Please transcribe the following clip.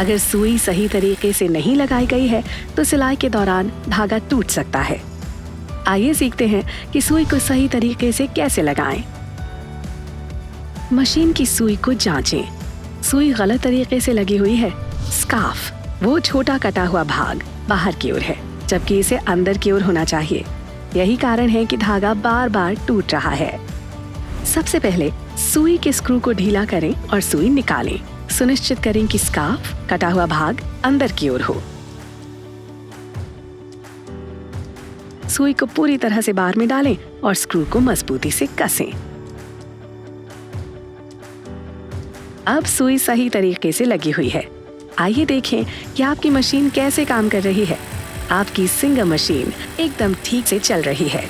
अगर सुई सही तरीके से नहीं लगाई गई है तो सिलाई के दौरान धागा टूट सकता है। आइए सीखते हैं कि सुई को सही तरीके से कैसे लगाएं। मशीन की सुई को जांचें। सुई गलत तरीके से लगी हुई है। स्कार्फ, वो छोटा कटा हुआ भाग बाहर की ओर है, जबकि इसे अंदर की ओर होना चाहिए। यही कारण है कि धागा बार बार टूट रहा है। सबसे पहले सुई के स्क्रू को ढीला करें और सुई निकालें। सुनिश्चित करें कि स्कार्फ कटा हुआ भाग अंदर की ओर हो। सुई को पूरी तरह से बार में डालें और स्क्रू को मजबूती से कसें। अब सुई सही तरीके से लगी हुई है। आइए देखें कि आपकी मशीन कैसे काम कर रही है। आपकी सिंगर मशीन एकदम ठीक से चल रही है।